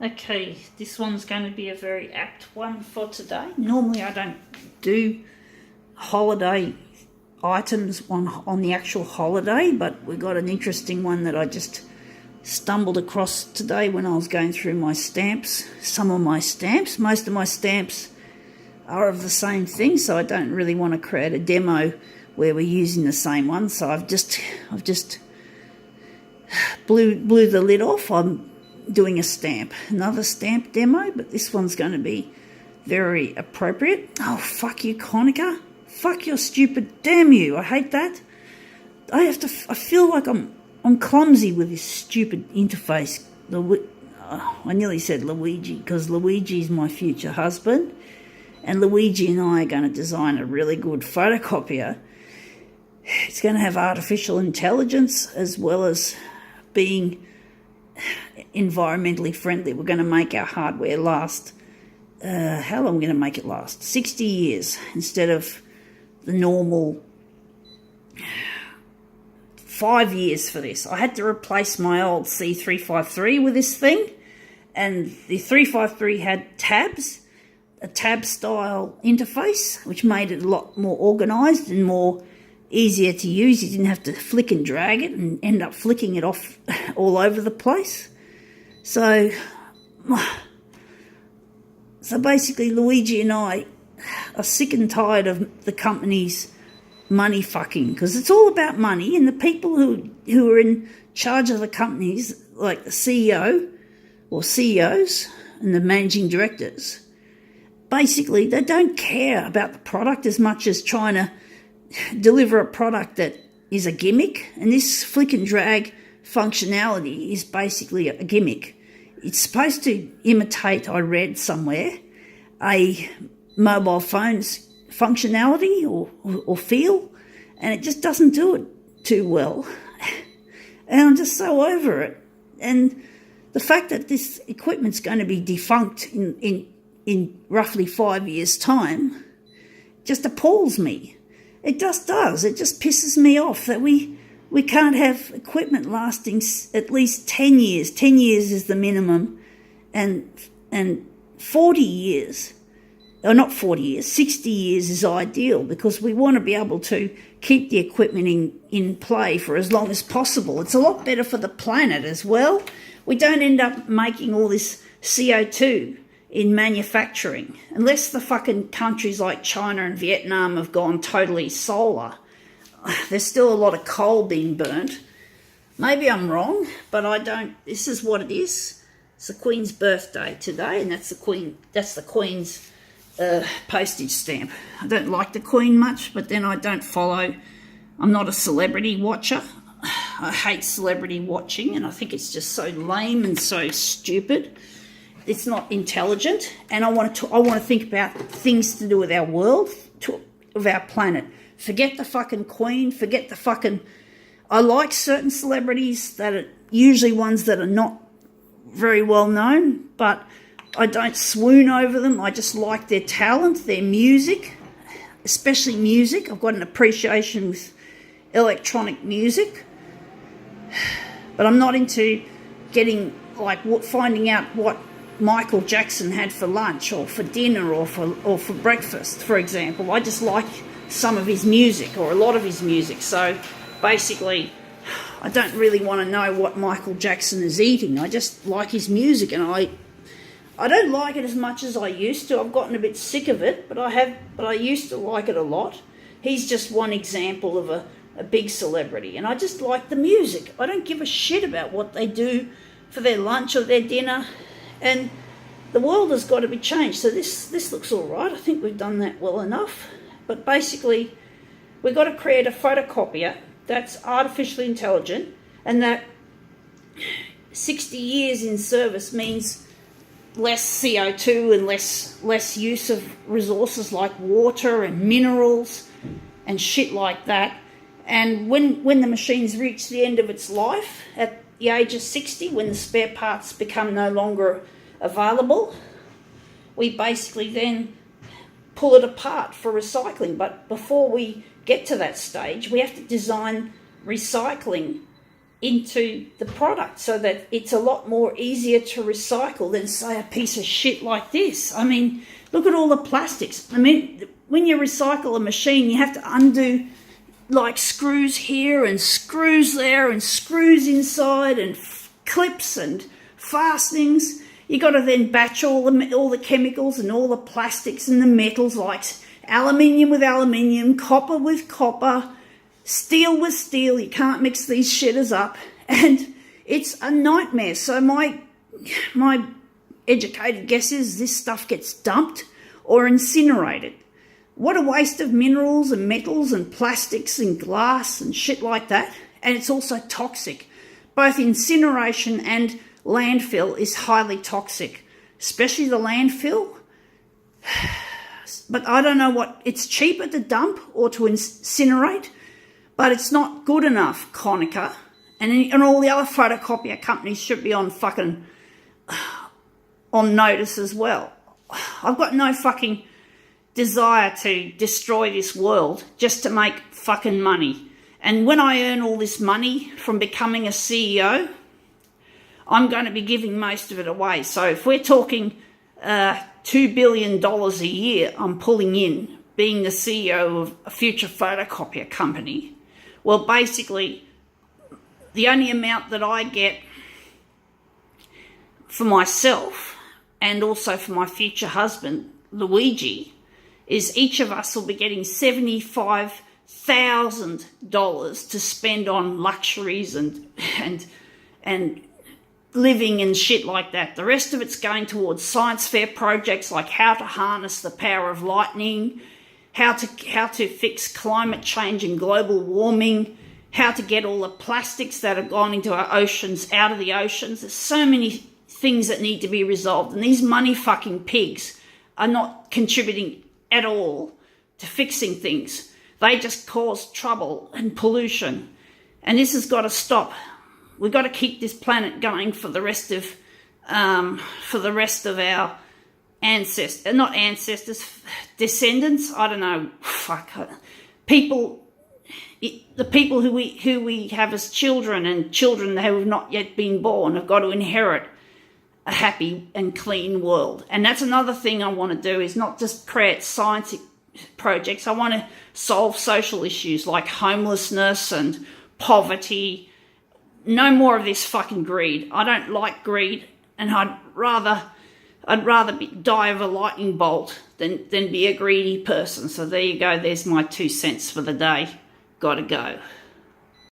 Okay, this one's going to be a very apt one for today. Normally I don't do holiday items on the actual holiday, but we got an interesting one that I just stumbled across today when I was going through my stamps. Some of my stamps, most of my stamps are of the same thing, so I don't really want to create a demo where we're using the same one. So I've just blew the lid off. I'm doing another stamp demo, but this one's going to be very appropriate. Oh, fuck you, Konica. Fuck your stupid, damn you. I hate that. I feel like I'm clumsy with this stupid interface. I nearly said Luigi, because Luigi is my future husband, and Luigi and I are going to design a really good photocopier. It's going to have artificial intelligence as well as being environmentally friendly. We're going to make our hardware last, how long are we going to make it last? 60 years instead of the normal 5 years for this. I had to replace my old C353 with this thing, and the 353 had tabs, a tab style interface, which made it a lot more organized and more easier to use. You didn't have to flick and drag it and end up flicking it off all over the place. So basically Luigi and I are sick and tired of the company's money fucking, because it's all about money, and the people who are in charge of the companies, like the CEO or CEOs and the managing directors, basically they don't care about the product as much as trying to deliver a product that is a gimmick. And this flick and drag functionality is basically a gimmick. It's supposed to imitate, I read somewhere, a mobile phone's functionality or feel, and it just doesn't do it too well. And I'm just so over it. And the fact that this equipment's going to be defunct in roughly 5 years' time just appalls me. It just does. It just pisses me off that we can't have equipment lasting at least 10 years. 10 years is the minimum, and 40 years, or not 40 years, 60 years is ideal, because we want to be able to keep the equipment in play for as long as possible. It's a lot better for the planet as well. We don't end up making all this CO2 in manufacturing, unless the fucking countries like China and Vietnam have gone totally solar. There's still a lot of coal being burnt. Maybe I'm wrong, but I don't. This is what it is. It's the Queen's birthday today, and that's the Queen's postage stamp. I don't like the Queen much, but then I don't follow. I'm not a celebrity watcher. I hate celebrity watching, and I think it's just so lame and so stupid. It's not intelligent, and I want to think about things to do with our world, of our planet. Forget the fucking Queen. Forget the fucking. I like certain celebrities that are usually ones that are not very well known, but I don't swoon over them. I just like their talent, their music, especially music. I've got an appreciation with electronic music, but I'm not into finding out what Michael Jackson had for lunch or for dinner or for breakfast, for example. I just like some of his music, or a lot of his music. So basically, I don't really want to know what Michael Jackson is eating. I just like his music, and I don't like it as much as I used to. I've gotten a bit sick of it, but I used to like it a lot. He's just one example of a big celebrity, and I just like the music. I don't give a shit about what they do for their lunch or their dinner. And the world has got to be changed. So this looks all right. I think we've done that well enough. But basically, we've got to create a photocopier that's artificially intelligent, and that 60 years in service means less CO2 and less use of resources like water and minerals and shit like that. And when the machine's reached the end of its life, at the age of 60, when the spare parts become no longer available, we basically then pull it apart for recycling. But before we get to that stage, we have to design recycling into the product so that it's a lot more easier to recycle than, say, a piece of shit like this. I mean, look at all the plastics. I mean, when you recycle a machine, you have to undo like screws here and screws there and screws inside and clips and fastenings. You got to then batch all the chemicals and all the plastics and the metals, like aluminium with aluminium, copper with copper, steel with steel. You can't mix these shitters up, and it's a nightmare. So my educated guess is this stuff gets dumped or incinerated. What a waste of minerals and metals and plastics and glass and shit like that. And it's also toxic. Both incineration and landfill is highly toxic, especially the landfill. But I don't know what, it's cheaper to dump or to incinerate, but it's not good enough, Konica. And all the other photocopier companies should be on fucking, on notice as well. I've got no fucking desire to destroy this world just to make fucking money. And when I earn all this money from becoming a CEO, I'm going to be giving most of it away. So if we're talking $2 billion a year I'm pulling in, being the CEO of a future photocopier company, well, basically, the only amount that I get for myself and also for my future husband, Luigi, is each of us will be getting $75,000 to spend on luxuries and living and shit like that. The rest of it's going towards science fair projects like how to harness the power of lightning, how to fix climate change and global warming, how to get all the plastics that have gone into our oceans out of the oceans. There's so many things that need to be resolved, and these money fucking pigs are not contributing at all to fixing things. They just cause trouble and pollution, and this has got to stop. We've got to keep this planet going for the rest of our ancestors, not ancestors, descendants. I don't know. Fuck, people. The people who we have as children and children who have not yet been born have got to inherit a happy and clean world. And that's another thing I want to do, is not just create science projects. I want to solve social issues like homelessness and poverty. No more of this fucking greed. I don't like greed, and I'd rather die of a lightning bolt than be a greedy person. So there you go. There's my 2 cents for the day. Gotta go.